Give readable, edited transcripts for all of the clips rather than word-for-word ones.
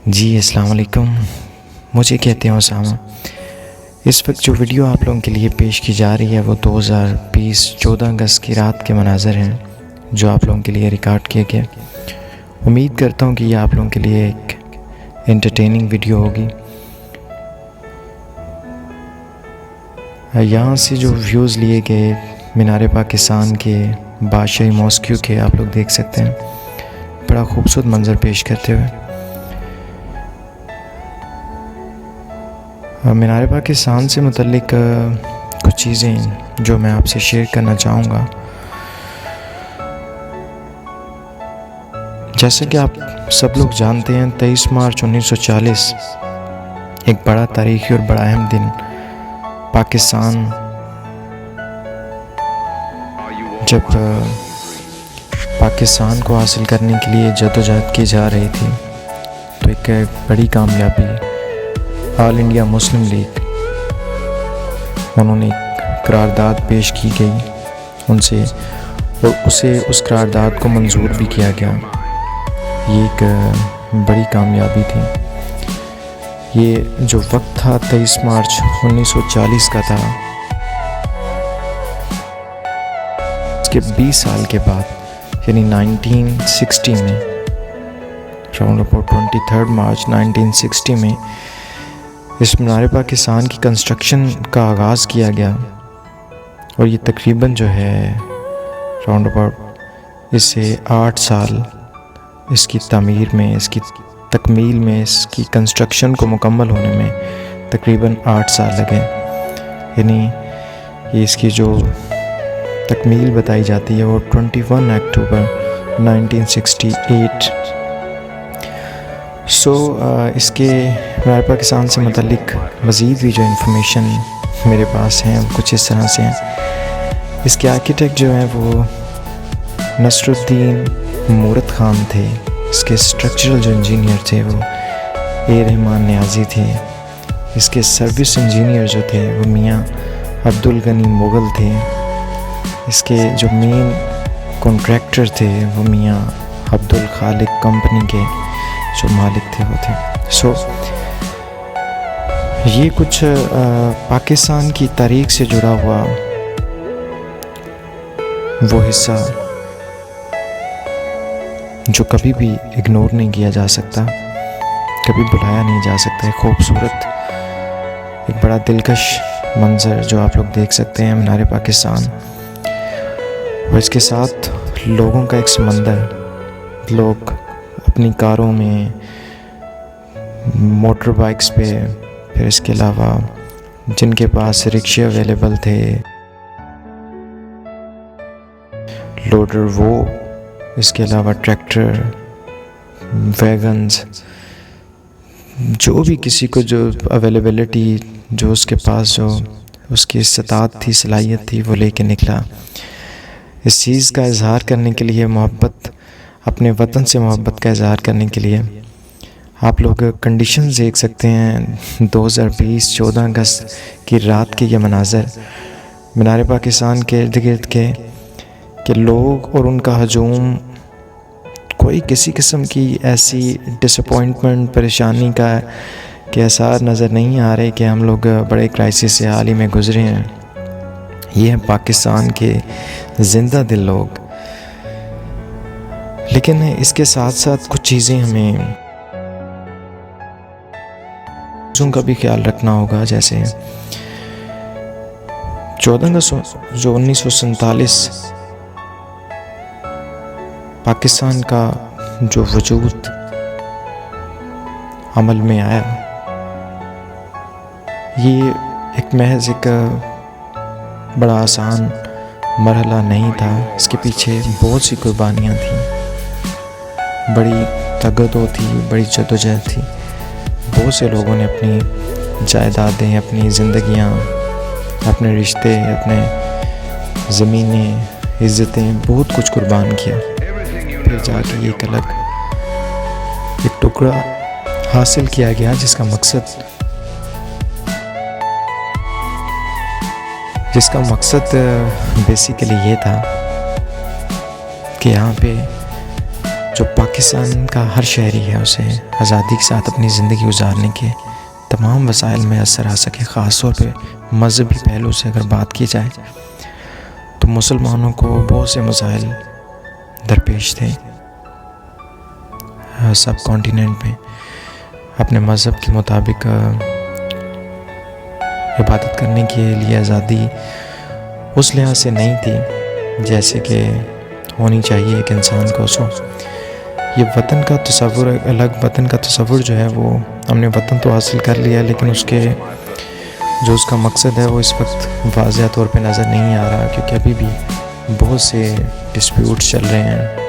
जी अस्सलाम वालेकुम। मुझे कहते हैं उसामा। इस वक्त जो वीडियो आप लोगों के लिए पेश की जा रही है वो 2020 14 अगस्त की रात के मनाज़र हैं जो आप लोगों के लिए रिकॉर्ड किया गया। उम्मीद करता हूँ कि ये आप लोगों के लिए एक एंटरटेनिंग वीडियो होगी। यहाँ से जो व्यूज़ लिए गए मीनार पाकिस्तान के बादशाही मॉस्क्यू के आप लोग देख सकते हैं, बड़ा खूबसूरत मंज़र पेश करते हुए। मीनार पाकिस्तान से मुतल्लिक कुछ चीज़ें जो मैं आपसे शेयर करना चाहूँगा। जैसे कि आप सब लोग जानते हैं 23 मार्च 1940 एक बड़ा तारीख़ी और बड़ा अहम दिन पाकिस्तान जब पाकिस्तान को हासिल करने के लिए जद्दोजहद की जा रही थी, तो एक बड़ी कामयाबी ऑल इंडिया मुस्लिम लीग उन्होंने एक करारदाद पेश की गई उनसे, और उस करारदाद को मंजूर भी किया गया। ये एक बड़ी कामयाबी थी। ये जो वक्त था 23 मार्च 1940 का था। उसके 20 साल के बाद यानी 1960 में, राउंड अबाउट 23 मार्च 1960 में इस मीनार पाकिस्तान की कंस्ट्रक्शन का आगाज़ किया गया। और ये तकरीबन जो है राउंड अबाउट इससे 8 साल इसकी तामीर में, इसकी तकमील में, इसकी कंस्ट्रक्शन को मुकम्मल होने में तकरीबन 8 साल लगे। यानी ये इसकी जो तकमील बताई जाती है वो 21 अक्टूबर 1968। इसके मीनार पाकिस्तान से मुतल्लिक मज़ीद भी जो इंफॉर्मेशन मेरे पास हैं कुछ इस तरह से हैं। इसके आर्किटेक्ट जो हैं वो नसरुद्दीन मूरत ख़ान थे। इसके स्ट्रक्चरल जो इंजीनियर थे वो ए रहमान न्याजी थे। इसके सर्विस इंजीनियर जो थे वो मियाँ अब्दुल गनी मुग़ल थे। इसके जो मेन कॉन्ट्रैक्टर थे वो मियाँ अब्दुल खालिक कंपनी के जो मालिक थे वो थे। ये कुछ पाकिस्तान की तारीख़ से जुड़ा हुआ वो हिस्सा जो कभी भी इग्नोर नहीं किया जा सकता, कभी भुलाया नहीं जा सकता। एक खूबसूरत, एक बड़ा दिलकश मंज़र जो आप लोग देख सकते हैं मीनार पाकिस्तान, और इसके साथ लोगों का एक समंदर। लोग अपनी कारों में, मोटर बाइक्स पे, फिर इसके अलावा जिनके पास रिक्शे अवेलेबल थे, लोडर वो, इसके अलावा ट्रैक्टर, वैगन्स, जो भी किसी को जो अवेलेबिलिटी, जो उसके पास जो उसकी इस्तात थी, सलाहियत थी, वो लेके निकला इस चीज़ का इजहार करने के लिए, मोहब्बत, अपने वतन से मोहब्बत का इजहार करने के लिए। आप लोग कंडीशंस देख सकते हैं 2020 14 अगस्त की रात के ये मनाज़र मीनार पाकिस्तान के इर्द गिर्द के कि लोग और उनका हजूम, कोई किसी किस्म की ऐसी डिसअपॉइंटमेंट, परेशानी का के आसार नज़र नहीं आ रहे कि हम लोग बड़े क्राइसिस से हाल ही में गुजरे हैं। ये हैं पाकिस्तान के ज़िंदा दिल लोग। लेकिन इसके साथ साथ कुछ चीज़ें हमें का भी ख्याल रखना होगा। जैसे 14 अगस्त जो 1947 पाकिस्तान का जो वजूद अमल में आया, ये एक महज एक बड़ा आसान मरहला नहीं था। इसके पीछे बहुत सी कुर्बानियाँ थीं, बड़ी तगदो थी, बड़ी जद्दोजहद थी। बहुत से लोगों ने अपनी जायदादें, अपनी ज़िंदगियाँ, अपने रिश्ते, अपने ज़मीनें, इज़्ज़तें, बहुत कुछ कुर्बान किया। फिर जाके एक अलग एक टुकड़ा हासिल किया गया जिसका मकसद बेसिकली ये था कि यहाँ पे जो पाकिस्तान का हर शहरी है उसे आज़ादी के साथ अपनी ज़िंदगी गुजारने के तमाम वसाइल में असर आ सके। ख़ास तौर पे मज़हबी पहलू से अगर बात की जाए तो मुसलमानों को बहुत से मसाइल दरपेश थे सब कॉन्टिनेंट में। अपने मज़हब के मुताबिक इबादत करने के लिए आज़ादी उस लिहाज से नहीं थी जैसे कि होनी चाहिए एक इंसान को। ये वतन का तसव्वुर, अलग वतन का तसव्वुर जो है वो हमने वतन तो हासिल कर लिया, लेकिन उसके जो उसका मकसद है वो इस वक्त वाज़ेह तौर पे नज़र नहीं आ रहा, क्योंकि अभी भी बहुत से डिस्प्यूट्स चल रहे हैं।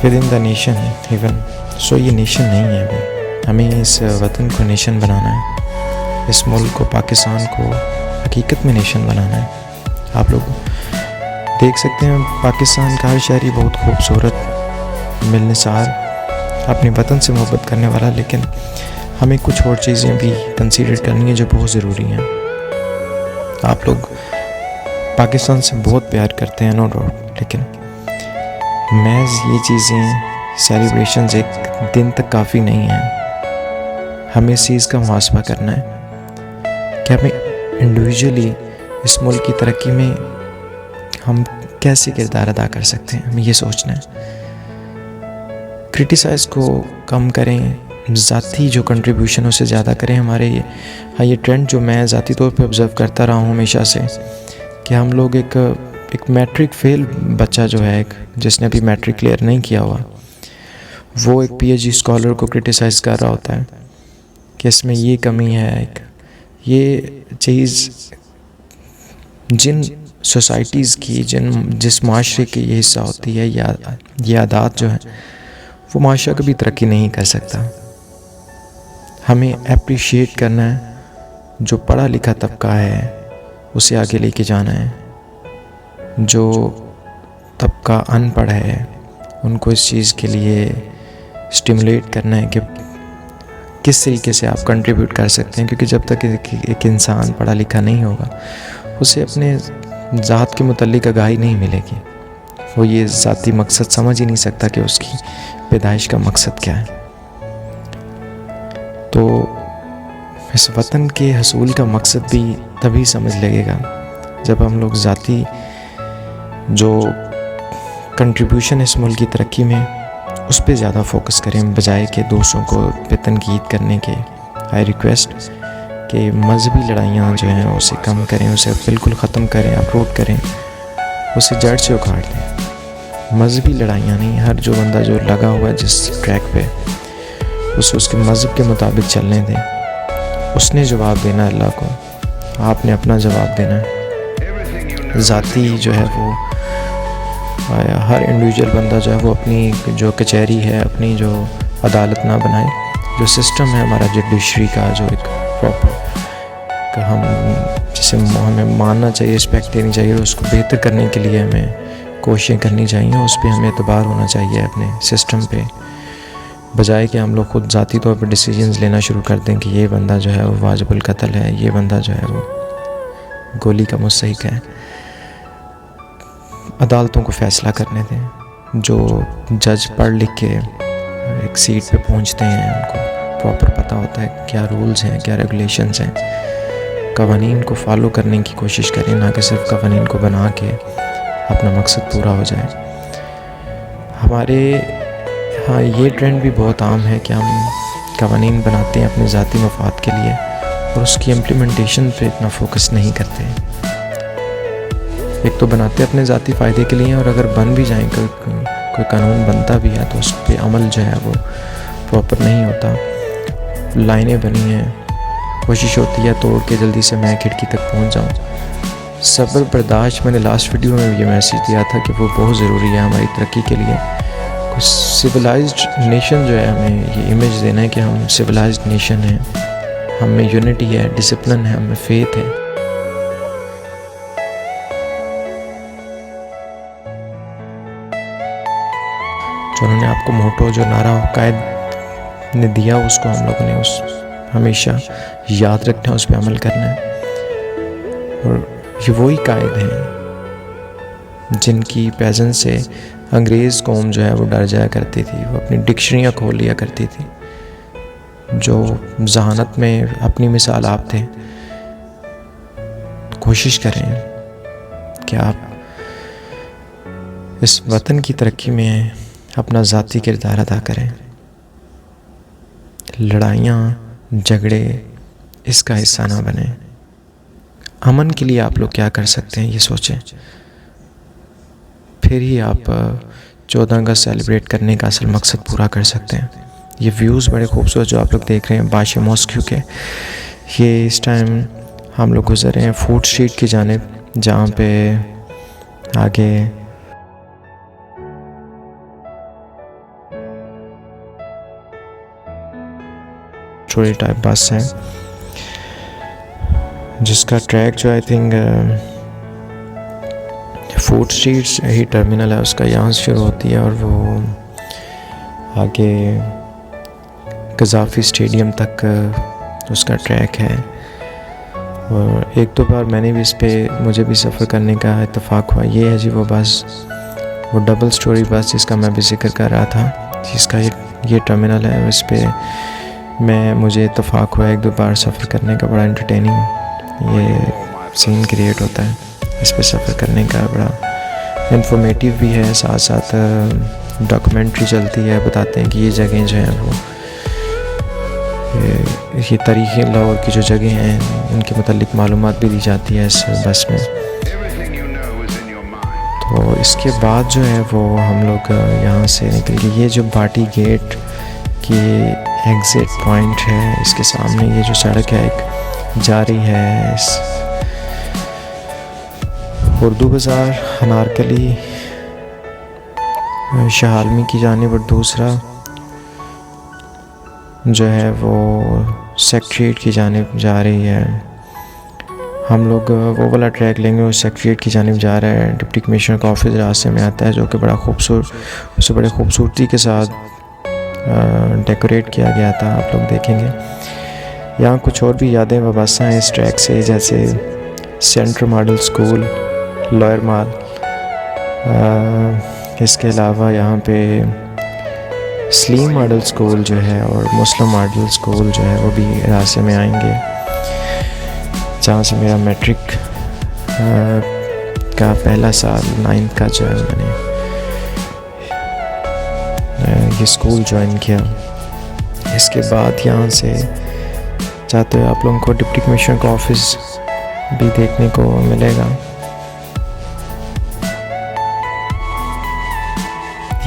With in the nation even ये नेशन नहीं है अभी। हमें इस वतन को नेशन बनाना है, इस मुल्क को, पाकिस्तान को हकीकत में नेशन बनाना है। आप लोग देख सकते हैं पाकिस्तान का हर शहरी बहुत खूबसूरत, मिलनसार, अपने वतन से मोहब्बत करने वाला, लेकिन हमें कुछ और चीज़ें भी कंसीडर करनी है जो बहुत ज़रूरी हैं। आप लोग पाकिस्तान से बहुत प्यार करते हैं नो डाउट, लेकिन महज ये चीज़ें सेलिब्रेशंस एक दिन तक काफ़ी नहीं है। हमें इस चीज़ का मुहासबा करना है कि हमें इंडिविजुअली इस मुल्क की तरक्की में हम कैसे किरदार अदा कर सकते हैं, हमें ये सोचना है। क्रिटिसाइज़ को कम करें, ज़ाती जो कंट्रीब्यूशन उसे ज़्यादा करें। हमारे ये ट्रेंड जो मैं ज़ाती तौर पे ऑब्ज़र्व करता रहा हूँ हमेशा से, कि हम लोग एक मैट्रिक फेल बच्चा जो है, एक जिसने अभी मैट्रिक क्लियर नहीं किया हुआ, वो एक पीएचडी स्कॉलर को क्रिटिसाइज़ कर रहा होता है कि इसमें ये कमी है। एक ये चीज़ जिन सोसाइटीज़ की, जिस माशरे की ये हिस्सा होती है, ये आदात जो है, वो माशरा कभी तरक्की नहीं कर सकता। हमें अप्रिशिएट करना है, जो पढ़ा लिखा तबका है उसे आगे लेके जाना है, जो तबका अनपढ़ है उनको इस चीज़ के लिए स्टिमुलेट करना है कि किस तरीके से आप कंट्रीब्यूट कर सकते हैं। क्योंकि जब तक एक इंसान पढ़ा लिखा नहीं होगा, उसे अपने ज़ात के मुतल्लिक आगाही नहीं मिलेगी। वो ये ज़ाती मकसद समझ ही नहीं सकता कि उसकी पैदाइश का मकसद क्या है। तो इस वतन के हसूल का मकसद भी तभी समझ लगेगा जब हम लोग ज़ाती जो कंट्रीब्यूशन इस मुल्क की तरक्की में उस पर ज़्यादा फोकस करें, बजाय के दूसरों को तनकीद करने के। आई रिक्वेस्ट कि मजहबी लड़ाइयाँ जो हैं उसे कम करें, उसे बिल्कुल ख़त्म करें, अपरूट करें, उसे जड़ से उखाड़ दें। मजहबी लड़ाइयाँ नहीं, हर जो बंदा जो लगा हुआ है जिस ट्रैक पे, उसे उसके मज़हब के मुताबिक चलने दें। उसने जवाब देना है अल्लाह को, आपने अपना जवाब देना है। ज़ाती जो है वो हर इंडिविजुअल बंदा जो है वो अपनी जो कचहरी है, अपनी जो अदालत ना बनाए। जो सिस्टम है हमारा जुडिशरी का, जो एक प्रॉपर हम जिसे हमें मानना चाहिए, रिस्पेक्ट देनी चाहिए, उसको बेहतर करने के लिए हमें कोशिशें करनी चाहिए। उस पर हमें एतबार होना चाहिए अपने सिस्टम पे, बजाय कि हम लोग खुद ज़ाती तौर पर डिसीजंस लेना शुरू कर दें कि ये बंदा जो है वो वाजिबुल कत्ल है, ये बंदा जो है वो गोली का मुस्तहिक है। अदालतों को फ़ैसला करने दें। जो जज पढ़ लिख के एक सीट पे पहुंचते हैं, उनको प्रॉपर पता होता है क्या रूल्स हैं, क्या रेगुलेशंस हैं। कवानीन को फॉलो करने की कोशिश करें, ना कि सिर्फ कवानीन को बना के अपना मकसद पूरा हो जाए। हमारे यहाँ ये ट्रेंड भी बहुत आम है कि हम कवानीन बनाते हैं अपने ज़ाती मफाद के लिए और उसकी इम्प्लीमेंटेशन पे इतना फोकस नहीं करते। एक तो बनाते अपने ज़ाती फ़ायदे के लिए, और अगर बन भी जाए, कोई कानून बनता भी है तो उस पर अमल जो है वो प्रॉपर नहीं होता। लाइनें बनी हैं, कोशिश होती है तोड़ के जल्दी से मैं खिड़की तक पहुंच जाऊं। सब्र बर्दाश्त, मैंने लास्ट वीडियो में ये मैसेज दिया था कि वो बहुत ज़रूरी है हमारी तरक्की के लिए। कुछ सिविलाइज्ड नेशन जो है, हमें ये इमेज देना है कि हम सिविलाइज्ड नेशन हैं, हम में यूनिटी है, डिसिप्लिन है, हमें फेथ है। जो उन्होंने आपको मोटो, जो नारा कायद ने दिया, उसको हम लोगों ने उस हमेशा याद रखना है, उस पर अमल करना है। और ये वही कायद हैं जिनकी प्रेजेंस से अंग्रेज़ कौम जो है वो डर जाया करती थी, वो अपनी डिक्शनरियाँ खोल लिया करती थी। जो जहानत में अपनी मिसाल आप थे, कोशिश करें कि आप इस वतन की तरक्की में अपना ज़ाती किरदार अदा करें। लड़ाइयाँ, झगड़े इसका हिस्सा ना बने। अमन के लिए आप लोग क्या कर सकते हैं ये सोचें, फिर ही आप 14 अगस्त सेलिब्रेट करने का असल मकसद पूरा कर सकते हैं। ये व्यूज़ बड़े खूबसूरत जो आप लोग देख रहे हैं बाशे मॉस्क्यू के, ये इस टाइम हम लोग गुजर रहे हैं फूड स्ट्रीट की जानिब, जहाँ पे आगे छोटी टाइप बस है जिसका ट्रैक जो I think food street he terminal है उसका, यहाँ से शुरू होती है और वो आगे कज़ाफ़ी स्टेडियम तक उसका ट्रैक है। और एक दो बार मैंने भी इस पर मुझे भी सफ़र करने का इत्तेफाक हुआ। ये है जी वो बस, वो डबल स्टोरी बस जिसका मैं भी जिक्र कर रहा था, जिसका ये टर्मिनल है और इस पर मुझे इत्तेफाक हुआ एक दो बार सफ़र करने का। बड़ा एंटरटेनिंग ये सीन क्रिएट होता है इस पर सफ़र करने का, बड़ा इंफॉर्मेटिव भी है, साथ साथ डॉक्यूमेंट्री चलती है, बताते हैं कि ये जगह जो हैं वो ये तारीख़ी लाहौर की जो जगह हैं उनके मुतालिक मालूमात भी दी जाती है इस बस में। तो इसके बाद जो है वो हम लोग यहाँ से निकल के ये जो बाटी गेट की एग्ज़िट पॉइंट है, इसके सामने ये जो सड़क है एक जा रही है इस उर्दू बाज़ार, अनारकली, शाह आलमी की जानिब, और दूसरा जो है वो सेक्रेटरीट की जानिब जा रही है। हम लोग वो वाला ट्रैक लेंगे, वो सेक्रेटरीट की जानिब जा रहा है। डिप्टी कमिश्नर का ऑफिस रास्ते में आता है जो कि बड़ा खूबसूरत, उसे बड़े खूबसूरती के साथ डेकोरेट किया गया था, आप लोग देखेंगे। यहाँ कुछ और भी यादें वाबस्ता हैं इस ट्रैक से, जैसे सेंट्रल मॉडल स्कूल, लॉयर माल, इसके अलावा यहाँ पे स्लीम मॉडल स्कूल जो है और मुस्लिम मॉडल स्कूल जो है वो भी रास्ते में आएंगे, जहाँ से मेरा मैट्रिक का पहला साल 9th का जो है मैंने ये स्कूल ज्वाइन किया। इसके बाद यहाँ से चाहते हुए आप लोगों को डिप्टी कमिश्नर का ऑफिस भी देखने को मिलेगा।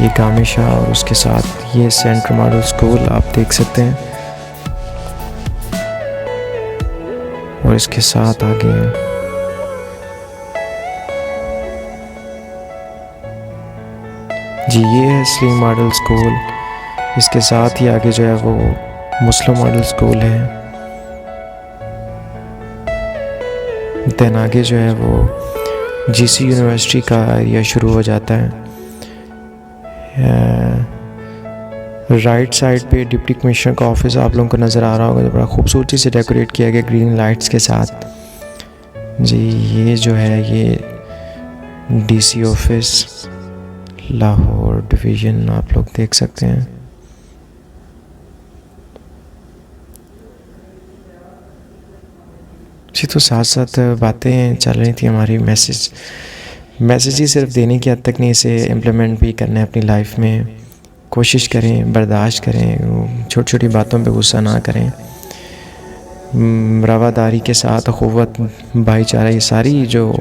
ये गामिशा और उसके साथ ये सेंट्रल मॉडल स्कूल आप देख सकते हैं, और इसके साथ आगे जी ये है स्लीम मॉडल स्कूल। इसके साथ ही आगे जो है वो मुस्लिम मॉडल स्कूल है। दैन आगे जो है वो जीसी यूनिवर्सिटी का एरिया शुरू हो जाता है। राइट साइड पे डिप्टी कमिश्नर का ऑफिस आप लोगों को नज़र आ रहा होगा, जो बड़ा खूबसूरती से डेकोरेट किया गया ग्रीन लाइट्स के साथ। जी ये जो है ये डीसी ऑफिस लाहौर डिवीज़न आप लोग देख सकते हैं। जी तो साथ साथ बातें चल रही थी हमारी, मैसेज ही सिर्फ देने की हद तक नहीं, इसे इम्प्लीमेंट भी करना है अपनी लाइफ में। कोशिश करें, बर्दाश्त करें, छोटी छोटी बातों पे गुस्सा ना करें, रवादारी के साथ अखुवत, भाईचारा, ये सारी जो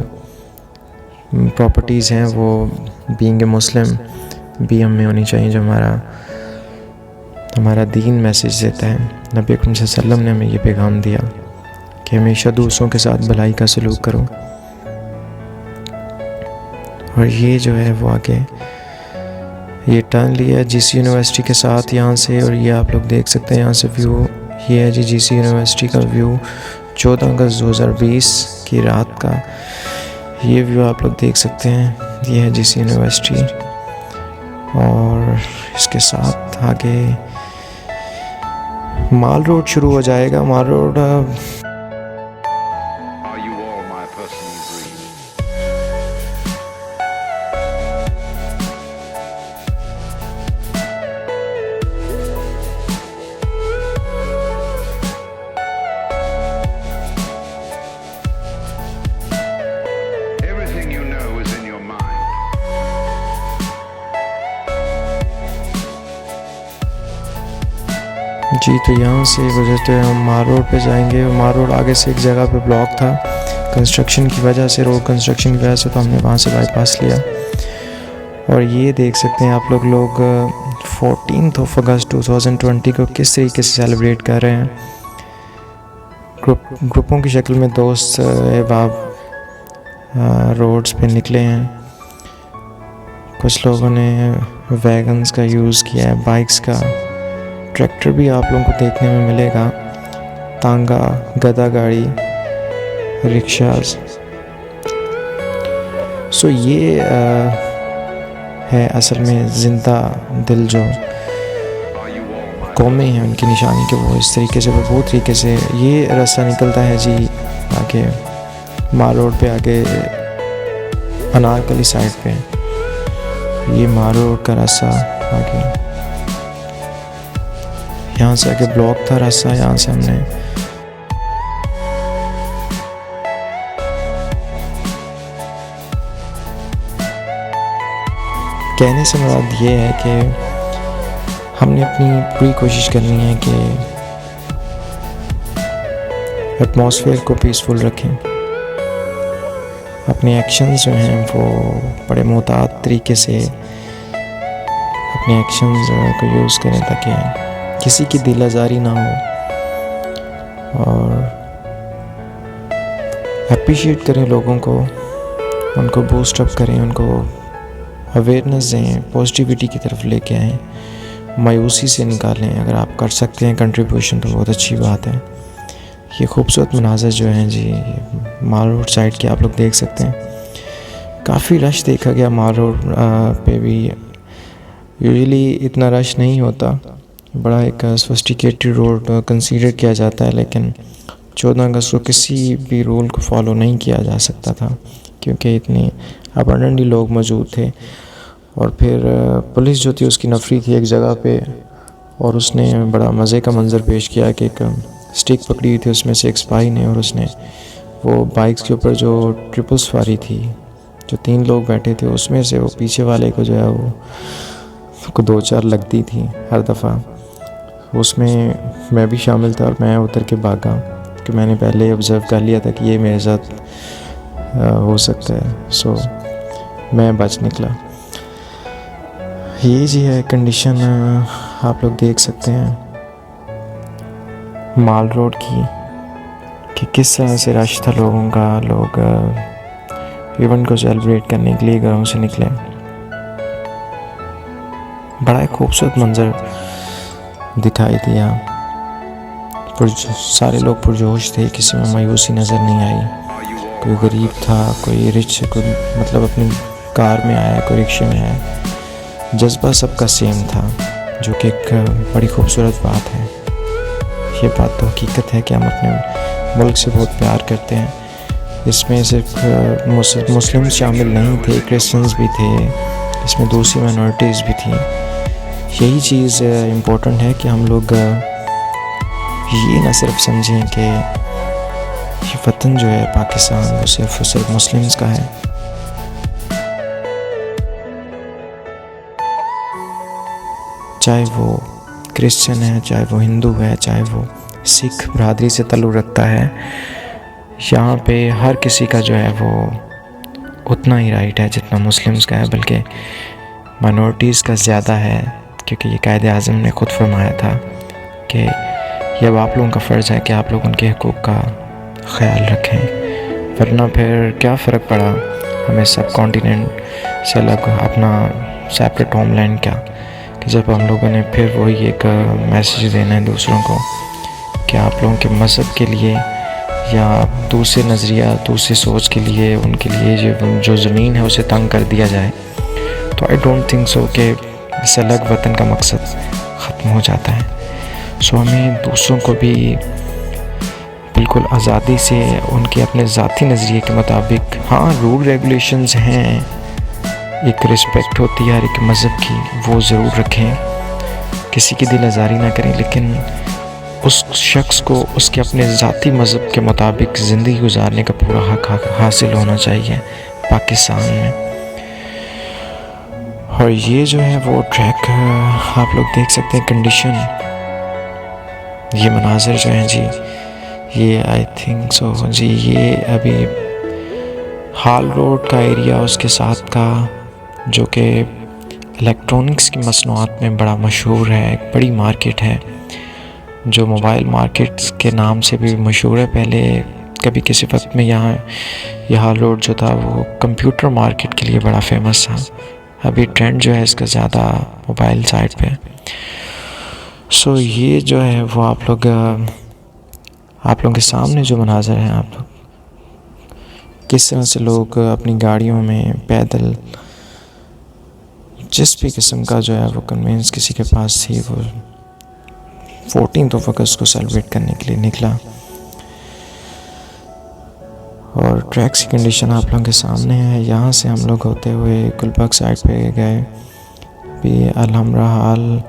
प्रॉपर्टीज़ हैं वो बीइंग ए मुस्लिम भी हम में होनी चाहिए, जो हमारा दीन मैसेज देता है। नबी अकरम सल्लल्लाहु अलैहि वसल्लम ने हमें ये पैगाम दिया कि हमेशा दूसरों के साथ भलाई का सलूक करो। और ये जो है वो आगे ये टर्न लिया जीसी यूनिवर्सिटी के साथ यहाँ से, और ये आप लोग देख सकते हैं यहाँ से व्यू। ये है जी जीसी यूनिवर्सिटी का व्यू 14 अगस्त 2020 की रात का। ये व्यू आप लोग देख सकते हैं, ये है जीसी यूनिवर्सिटी। और इसके साथ आगे माल रोड शुरू हो जाएगा। माल रोड जी, तो यहाँ से गुजरते हुए हम मार रोड पे जाएंगे। मार रोड आगे से एक जगह पे ब्लॉक था कंस्ट्रक्शन की वजह से, रोड कंस्ट्रक्शन की वजह से, तो हमने वहाँ से बाईपास लिया। और ये देख सकते हैं आप लोग 14 अगस्त 2020 को किस तरीके से सेलिब्रेट कर रहे हैं। ग्रुपों की शक्ल में दोस्त अहबाब रोड्स पे निकले हैं। कुछ लोगों ने वैगन्स का यूज़ किया है, बाइक्स का, ट्रैक्टर भी आप लोगों को देखने में मिलेगा, तांगा, गदा गाड़ी, रिक्शाज। सो ये है असल में ज़िंदा दिल जो कौमें हैं उनकी निशानी के, वो इस तरीके से, वो बहुत तरीके से ये रास्ता निकलता है जी आगे मार रोड पे, आगे अनारकली साइड पे, ये मार रोड का रास्ता आगे। यहाँ से आगे ब्लॉक था रास्ता, यहाँ से हमने कहने से मुराद ये है कि हमने अपनी पूरी कोशिश करनी है कि एटमॉस्फेयर को पीसफुल रखें। अपने एक्शंस जो हैं वो बड़े मोहतात तरीके से अपने एक्शंस को यूज़ करें ताकि किसी की दिल आज़ारी ना हो, और अप्रिशिएट करें लोगों को, उनको बूस्ट अप करें, उनको अवेयरनेस दें, पॉजिटिविटी की तरफ लेके आएँ, मायूसी से निकालें। अगर आप कर सकते हैं कंट्रीब्यूशन तो बहुत अच्छी बात है। ये खूबसूरत मनाज़र जो हैं जी माल रोड साइड के आप लोग देख सकते हैं। काफ़ी रश देखा गया माल रोड पे भी, यूजुअली इतना रश नहीं होता, बड़ा एक सोफिस्टिकेटेड रोड कंसीडर किया जाता है, लेकिन 14 अगस्त को किसी भी रूल को फॉलो नहीं किया जा सकता था क्योंकि इतने अबंडेंटली लोग मौजूद थे। और फिर पुलिस जो थी उसकी नफरी थी एक जगह पे, और उसने बड़ा मज़े का मंज़र पेश किया कि एक स्टिक पकड़ी हुई थी उसमें से एक सिपाही ने, और उसने वो बाइक्स के ऊपर जो ट्रिपल सवारी थी, जो 3 लोग बैठे थे, उसमें से वो पीछे वाले को जो है वो को 2-4 लगती थी हर दफ़ा। उसमें मैं भी शामिल था और मैं उतर के भागा कि मैंने पहले ऑब्ज़र्व कर लिया था कि ये मेरे साथ हो सकता है। सो मैं बच निकला। ये जी है कंडीशन, आप लोग देख सकते हैं माल रोड की कि किस तरह से रश था लोगों का। लोग इवेंट को सेलिब्रेट करने के लिए घरों से निकले। बड़ा एक खूबसूरत मंजर दिखाई दिया। सारे लोग पुरजोश थे, किसी में मायूसी नज़र नहीं आई। कोई गरीब था, कोई रिच, कोई मतलब अपनी कार में आया, कोई रिक्शे में आया। जज्बा सबका सेम था, जो कि एक बड़ी खूबसूरत बात है। ये बात तो हकीकत है कि हम अपने मुल्क से बहुत प्यार करते हैं। इसमें सिर्फ मुस्लिम शामिल नहीं थे, क्रिश्चियंस भी थे, इसमें दूसरी माइनॉरिटीज़ भी थी। यही चीज़ इम्पोर्टेंट है कि हम लोग ये ना सिर्फ समझें कि ये वतन जो है पाकिस्तान वो सिर्फ और सिर्फ मुस्लिम्स का है। चाहे वो क्रिश्चियन है, चाहे वो हिंदू है, चाहे वो सिख बरादरी से ताल्लुक़ रखता है, यहाँ पे हर किसी का जो है वो उतना ही राइट है जितना मुस्लिम्स का है, बल्कि माइनॉरिटीज़ का ज़्यादा है, क्योंकि ये कायदे आज़म ने ख़ुद फरमाया था कि ये अब आप लोगों का फ़र्ज़ है कि आप लोग उनके हकूक़ का ख्याल रखें, वरना फिर क्या फ़र्क पड़ा हमें सब कॉन्टिनेंट से अलग अपना सेपरेट होमलैंड क्या, कि जब हम लोगों ने फिर वही एक मैसेज देना है दूसरों को कि आप लोगों के मज़हब के लिए या दूसरे नज़रिया, दूसरी सोच के लिए, उनके लिए जो ज़मीन है उसे तंग कर दिया जाए, तो आई डोंट थिंक सो कि इस अलग वतन का मकसद ख़त्म हो जाता है। सो हमें दूसरों को भी बिल्कुल आज़ादी से उनके अपने ज़ाती नज़रिए के मुताबिक, हाँ रूल रेगुलेशंस हैं, एक रिस्पेक्ट होती है हर एक मज़हब की, वो ज़रूर रखें, किसी की दिल आज़ारी ना करें, लेकिन उस शख्स को उसके अपने ज़ाती मज़हब के मुताबिक ज़िंदगी गुजारने का पूरा हक हासिल होना चाहिए पाकिस्तान में। और ये जो है वो ट्रैक आप लोग देख सकते हैं, कंडीशन ये मनाज़र जो हैं जी, ये आई थिंक सो जी, ये अभी हाल रोड का एरिया, उसके साथ का जो कि इलेक्ट्रॉनिक्स की मसनूआत में बड़ा मशहूर है, एक बड़ी मार्केट है जो मोबाइल मार्केट्स के नाम से भी मशहूर है। पहले कभी किसी वक्त में यहाँ यह हाल रोड जो था वो कंप्यूटर मार्केट के लिए बड़ा फेमस था। अभी ट्रेंड जो है इसका ज़्यादा मोबाइल साइड पे। सो ये जो है वो आप लोगों के सामने जो मनाज़र हैं, आप लोग किस तरह से लोग अपनी गाड़ियों में पैदल, जिस भी किस्म का जो है वो कन्वेंस किसी के पास थी, वो 14 अगस्त को सेलिब्रेट करने के लिए निकला। और ट्रैक्स की कंडीशन आप लोगों के सामने है। यहाँ से हम लोग होते हुए गुलबर्ग साइड पे गए। भी अलहमरा हाल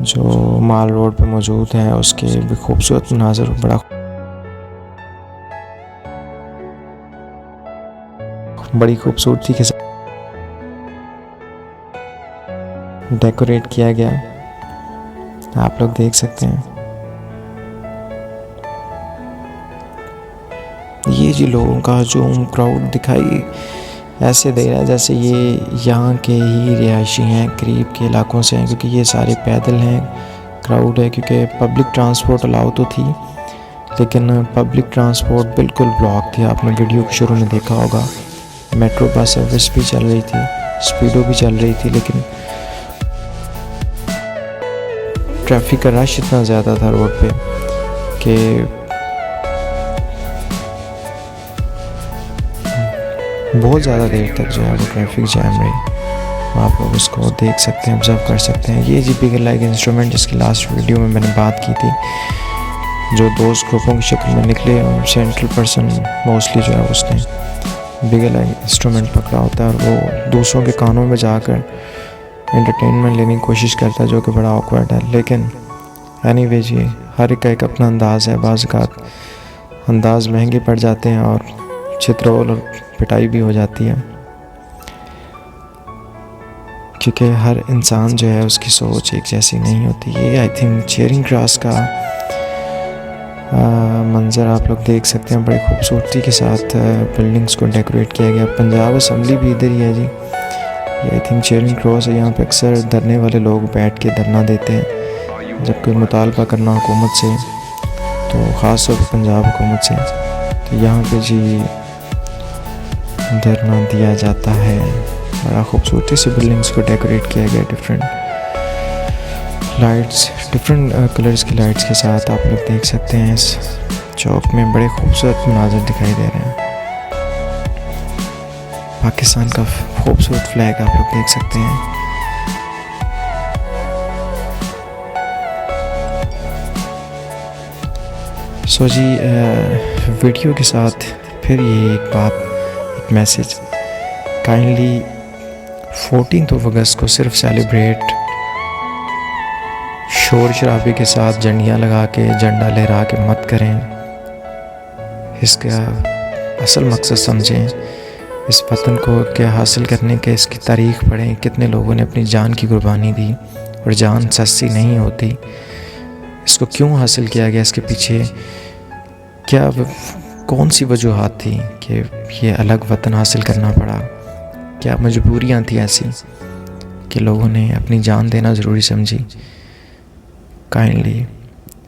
जो माल रोड पे मौजूद है, उसके भी खूबसूरत मनाज़र, बड़ी खूबसूरती के साथ डेकोरेट किया गया, आप लोग देख सकते हैं। ये जी लोगों का जो क्राउड दिखाई ऐसे दे रहा है जैसे ये यहाँ के ही रिहायशी हैं, करीब के इलाकों से हैं, क्योंकि ये सारे पैदल हैं। क्राउड है क्योंकि पब्लिक ट्रांसपोर्ट अलाउ तो थी, लेकिन पब्लिक ट्रांसपोर्ट बिल्कुल ब्लॉक थी। आपने वीडियो के शुरू में देखा होगा, मेट्रो बस सर्विस भी चल रही थी, स्पीडो भी चल रही थी, लेकिन ट्रैफिक का रश इतना ज़्यादा था रोड पे कि बहुत ज़्यादा देर तक जो है वो ट्रैफिक जैम रही। आप लोग उसको देख सकते हैं, ऑब्ज़र्व कर सकते हैं। ये जी बिगर लाइक इंस्ट्रूमेंट, जिसकी लास्ट वीडियो में मैंने बात की थी, जो दोस्त ग्रुपों की शक्ल में निकले, सेंट्रल पर्सन मोस्टली जो है उसने बिगर लाइक इंस्ट्रूमेंट पकड़ा होता है और वो दूसरों के कानों में जाकर एंटरटेनमेंट लेने की कोशिश करता है, जो कि बड़ा ऑकवर्ड है। लेकिन एनीवे जी, हर एक का एक अपना अंदाज़ है। बाज़ औक़ात अंदाज़ महंगे पड़ जाते हैं और चित्रोल और पिटाई भी हो जाती है, क्योंकि हर इंसान जो है उसकी सोच एक जैसी नहीं होती। ये आई थिंक चेयरिंग क्रॉस का मंज़र आप लोग देख सकते हैं। बड़ी खूबसूरती के साथ बिल्डिंग्स को डेकोरेट किया गया। पंजाब असम्बली भी इधर ही है जी। ये आई थिंक चेयरिंग क्रॉस है। यहाँ पे अक्सर धरने वाले लोग बैठ के धरना देते हैं जब कोई मुतालबा करना हुकूमत से, तो ख़ास तौर पर पंजाब हुकूमत से, तो यहाँ पे जी धरना दिया जाता है। बड़ा खूबसूरती से बिल्डिंग्स को डेकोरेट किया गया, डिफरेंट लाइट्स, डिफरेंट कलर्स की लाइट्स के साथ। आप लोग देख सकते हैं इस चौक में बड़े खूबसूरत मनाज़र दिखाई दे रहे हैं। पाकिस्तान का खूबसूरत फ्लैग आप लोग देख सकते हैं। सो जी वीडियो के साथ फिर ये एक बात, एक मैसेज, काइंडली 14 अगस्त को सिर्फ सेलिब्रेट शोर शराबे के साथ झंडियाँ लगा के, झंडा लहरा के मत करें। इसका असल मकसद समझें। इस वतन को क्या हासिल करने के, इसकी तारीख़ पढ़ें, कितने लोगों ने अपनी जान की कुर्बानी दी, और जान सस्ती नहीं होती। इसको क्यों हासिल किया गया, इसके पीछे क्या कौन सी वजूहात थी कि ये अलग वतन हासिल करना पड़ा। क्या मजबूरियाँ थी ऐसी कि लोगों ने अपनी जान देना ज़रूरी समझी। काइंडली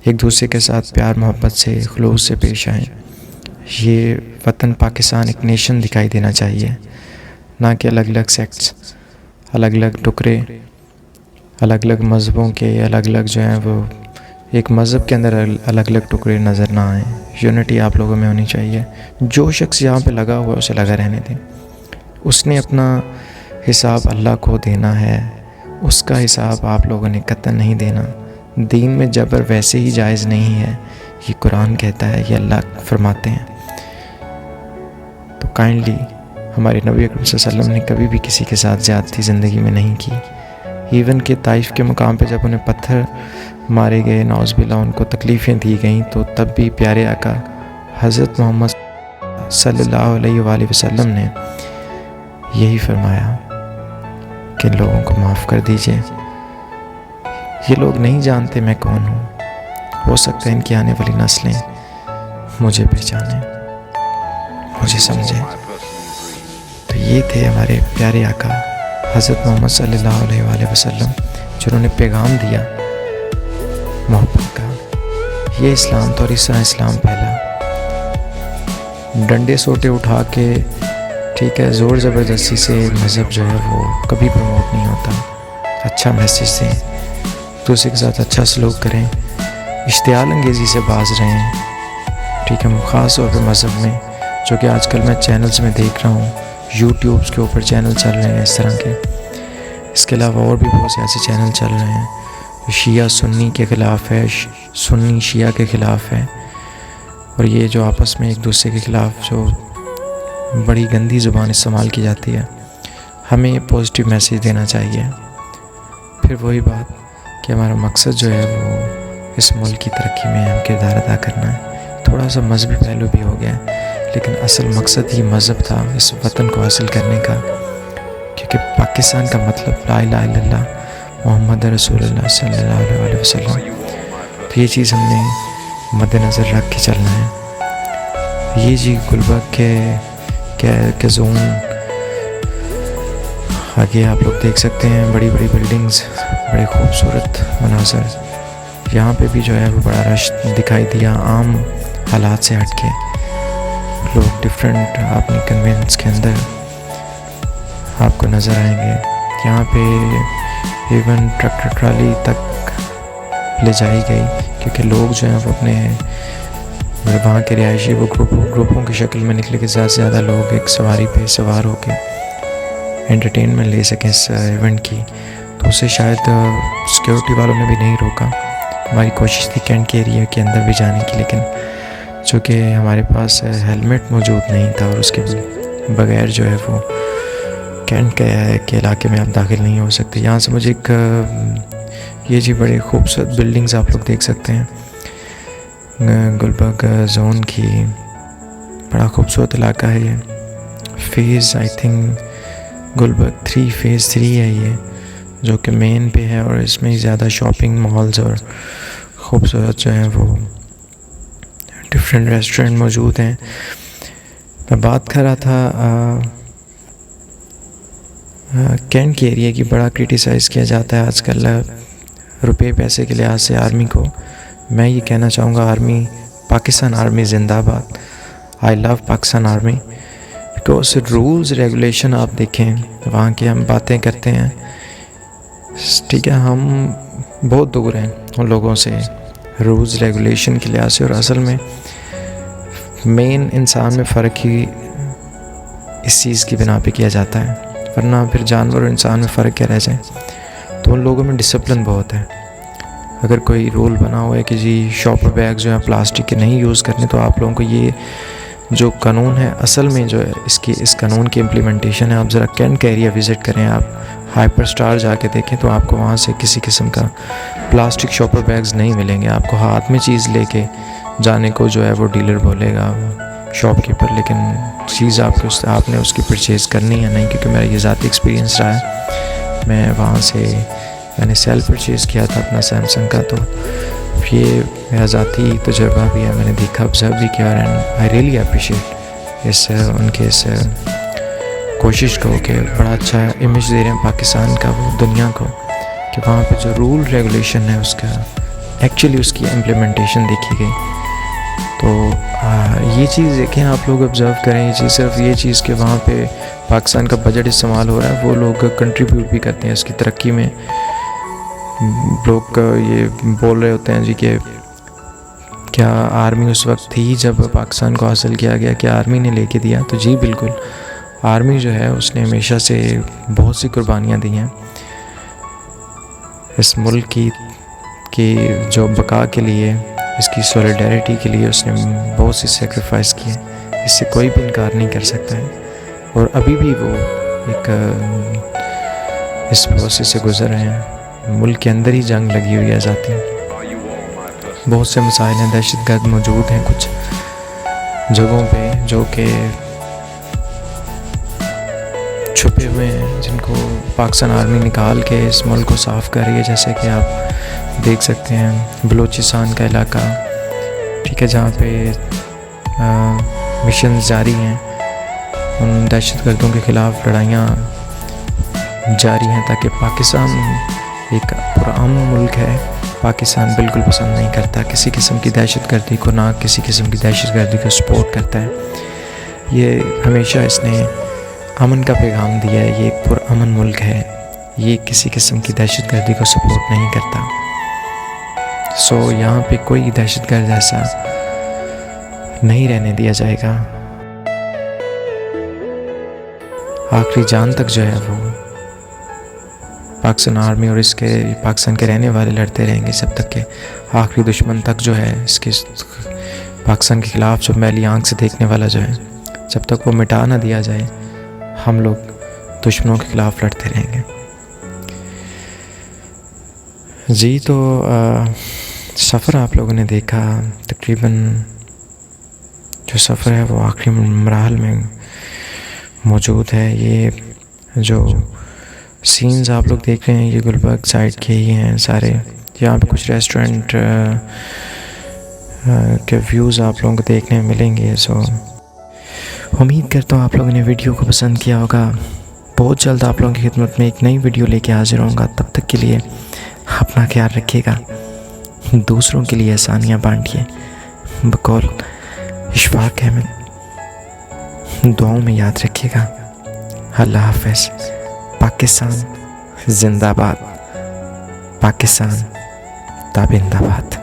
एक दूसरे के साथ प्यार मोहब्बत से, खुलूस से पेश आएँ। ये वतन पाकिस्तान एक नेशन दिखाई देना चाहिए, ना कि अलग अलग सेक्ट्स, अलग अलग टुकड़े, अलग अलग मज़हबों के, अलग अलग जो हैं वो एक मज़हब के अंदर अलग अलग टुकड़े नज़र ना आएँ। यूनिटी आप लोगों में होनी चाहिए। जो शख्स यहाँ पे लगा हुआ है उसे लगा रहने दें। उसने अपना हिसाब अल्लाह को देना है, उसका हिसाब आप लोगों ने कतई नहीं देना। दीन में जबर वैसे ही जायज़ नहीं है, ये कुरान कहता है, ये अल्लाह फरमाते हैं। तो काइंडली हमारे नबी अकरम सल्लल्लाहु अलैहि वसल्लम ने कभी भी किसी के साथ ज़्यादती ज़िंदगी में नहीं की। इवन के ताइफ के मुकाम पे जब उन्हें पत्थर मारे गए, नौज़बिल्लाह उनको तकलीफ़ें दी गईं, तो तब भी प्यारे आका हज़रत मोहम्मद सल्लल्लाहु अलैहि वसल्लम ने यही फरमाया कि लोगों को माफ़ कर दीजिए, ये लोग नहीं जानते मैं कौन हूँ, हो सकता है इनकी आने वाली नस्लें मुझे पहचानें, मुझे समझें। तो ये थे हमारे प्यारे आका हज़रत मोहम्मद सल्लल्लाहु अलैहि वसल्लम, जिन्होंने पैगाम दिया मोहब्बत का। ये इस्लाम तो, और इस्लाम पहला। डंडे सोटे उठा के, ठीक है, ज़ोर ज़बरदस्ती से मज़हब जो है वो कभी प्रमोट नहीं होता। अच्छा मैसेज दें, दूसरे के साथ अच्छा सलूक करें, इश्तियाल अंगेज़ी से बाज रहें, ठीक है, ख़ास तौर पर मज़हब में, जो कि आजकल मैं चैनल्स में देख रहा हूँ, यूट्यूब्स के ऊपर चैनल चल रहे हैं इस तरह के। इसके अलावा और भी बहुत से ऐसे चैनल चल रहे हैं। शिया सुन्नी के ख़िलाफ़ है, सुन्नी शिया के ख़िलाफ़ है, और ये जो आपस में एक दूसरे के ख़िलाफ़ जो बड़ी गंदी ज़ुबान इस्तेमाल की जाती है, हमें पॉजिटिव मैसेज देना चाहिए। फिर वही बात कि हमारा मकसद जो है वो इस मुल्क की तरक्की में हम किरदार अदा करना है। थोड़ा सा मजहबी पहलू भी हो गया है, लेकिन असल मकसद ही मज़हब था, इस वतन को हासिल करने का। क्योंकि पाकिस्तान का मतलब ला इलाहा इल्लल्लाह मोहम्मद रसूलुल्लाह सल्लल्लाहु अलैहि वसल्लम। तो ये चीज़ हमने मद्देनज़र रख के चलना है। ये जी गुलबर्ग के जोन आगे आप लोग देख सकते हैं, बड़ी बड़ी बिल्डिंग्स, बड़े खूबसूरत मनाज़र। यहाँ पे भी जो है वो बड़ा रश दिखाई दिया, आम हालात से हट के लोग डिफरेंट अपनी कन्वेंस के अंदर आपको नज़र आएंगे। यहाँ पे इवन ट्रैक्टर ट्राली तक ले जाई गई, क्योंकि लोग जो हैं वो अपने वहाँ के रिहायशी वो ग्रुपों की शक्ल में निकले कि ज़्यादा से ज़्यादा लोग एक सवारी पे सवार होकर एंटरटेनमेंट ले सकें इस इवेंट की। तो उसे शायद सिक्योरिटी वालों ने भी नहीं रोका। हमारी कोशिश थी कैंट के एरिया के अंदर भी जाने की, लेकिन चूँकि हमारे पास हेलमेट मौजूद नहीं था और उसके बगैर जो है वो कैंट के इलाके में आप दाखिल नहीं हो सकते। यहाँ से मुझे एक ये जी बड़े खूबसूरत बिल्डिंग्स आप लोग देख सकते हैं, गुलबर्ग जोन की। बड़ा खूबसूरत इलाका है ये। Phase I think Gulberg 3 phase 3 है ये, जो कि मेन पे है, और इसमें ज़्यादा शॉपिंग मॉल्स और ख़ूबसूरत जो है वो डिफरेंट रेस्टोरेंट मौजूद हैं। मैं बात कर रहा था कैंट के एरिया की। बड़ा क्रिटिसाइज़ किया जाता है आजकल रुपए पैसे के लिहाज से आर्मी को। मैं ये कहना चाहूँगा, आर्मी, पाकिस्तान आर्मी ज़िंदाबाद। I love Pakistan army, because rules regulation आप देखें वहाँ की। हम बातें करते हैं, ठीक है, हम बहुत दूर हैं उन लोगों से रूल्स रेगुलेशन के लिहाज से, और असल में मेन इंसान में फ़र्क ही इस चीज़ की बिना पे किया जाता है, वरना फिर जानवर और इंसान में फ़र्क क्या रह जाए। तो उन लोगों में डिसिप्लिन बहुत है। अगर कोई रूल बना हुआ है कि जी शॉपर बैग जो है प्लास्टिक के नहीं यूज़ करने, तो आप लोगों को ये जो कानून है असल में जो है इस कानून की इम्प्लीमेंटेशन है। आप ज़रा कैंट का एरिया विज़िट करें, आप हाइपर स्टार जाके देखें, तो आपको वहाँ से किसी किस्म का प्लास्टिक शॉपर बैग्स नहीं मिलेंगे। आपको हाथ में चीज़ लेके जाने को जो है वो डीलर बोलेगा, शॉपकीपर, लेकिन चीज़ आपने उसकी परचेज़ करनी है नहीं। क्योंकि मेरा ये ज़ाती एक्सपीरियंस रहा है, मैं वहाँ से मैंने सेल्फ परचेज़ किया था अपना सैमसंग का, तो ये मेरा ज़ाती तजुर्बा भी है। मैंने देखा, ऑब्ज़र्व भी किया, एंड आई रियली अप्रिशिएट उनके इस कोशिश को कि बड़ा अच्छा इमेज दे रहे हैं पाकिस्तान का वो दुनिया को, कि वहाँ पे जो रूल रेगुलेशन है उसका एक्चुअली उसकी इम्प्लीमेंटेशन देखी गई। तो ये चीज़ देखें, आप लोग ऑब्ज़र्व करें। ये चीज़ सिर्फ ये चीज़ कि वहाँ पे पाकिस्तान का बजट इस्तेमाल हो रहा है, वो लोग कंट्रीब्यूट भी करते हैं इसकी तरक्की में। लोग ये बोल रहे होते हैं जी कि क्या आर्मी उस वक्त थी जब पाकिस्तान को हासिल किया गया, क्या आर्मी ने लेके दिया? तो जी बिल्कुल, आर्मी जो है उसने हमेशा से बहुत सी कुर्बानियाँ दी हैं इस मुल्क की जो बका के लिए, इसकी सॉलिडारिटी के लिए उसने बहुत सी सेक्रीफाइस की है। इससे कोई भी इनकार नहीं कर सकता है, और अभी भी वो एक इस प्रोसेस से गुजर रहे हैं। मुल्क के अंदर ही जंग लगी हुई है जाती, बहुत से मसाइल हैं, दहशतगर्द मौजूद हैं कुछ जगहों पे जो कि छुपे हुए हैं, जिनको पाकिस्तान आर्मी निकाल के इस मुल्क को साफ़ कर रही है। जैसे कि आप देख सकते हैं बलूचिस्तान का इलाका, ठीक है, जहाँ पे मिशन जारी हैं, उन दहशतगर्दों के ख़िलाफ़ लड़ाइयाँ जारी हैं, ताकि पाकिस्तान एक पुरअमन मुल्क है। पाकिस्तान बिल्कुल पसंद नहीं करता किसी किस्म की दहशतगर्दी को, ना किसी किस्म की दहशतगर्दी को सपोर्ट करता है। ये हमेशा इसने अमन का पैगाम दिया है। ये एक पुरअमन मुल्क है, ये किसी किस्म की दहशतगर्दी को सपोर्ट नहीं करता। सो यहाँ पे कोई दहशतगर्द ऐसा नहीं रहने दिया जाएगा। आखिरी जान तक जो है वो पाकिस्तान आर्मी और इसके पाकिस्तान के रहने वाले लड़ते रहेंगे, जब तक के आखिरी दुश्मन तक जो है इसके पाकिस्तान के ख़िलाफ़ जो मैली आंख से देखने वाला जो है, जब तक वो मिटा ना दिया जाए, हम लोग दुश्मनों के ख़िलाफ़ लड़ते रहेंगे। जी, तो सफ़र आप लोगों ने देखा, तकरीबन जो सफ़र है वो आखिरी मराहल में मौजूद है। ये जो सीन्स आप लोग देख रहे हैं ये गुलबर्ग साइड के ही हैं सारे। यहाँ पे कुछ रेस्टोरेंट के व्यूज़ आप लोगों को देखने में मिलेंगे। सो उम्मीद करता हूँ आप लोगों ने वीडियो को पसंद किया होगा। बहुत जल्द आप लोगों की खिदमत में एक नई वीडियो लेके हाजिर होऊंगा। तब तक के लिए अपना ख्याल रखिएगा, दूसरों के लिए आसानियाँ बांटिए। बकौल इशफाक अहमद, दुआओं में याद रखिएगा। अल्लाह हाफ़िज़। पाकिस्तान जिंदाबाद, पाकिस्तान ताबिंदाबाद।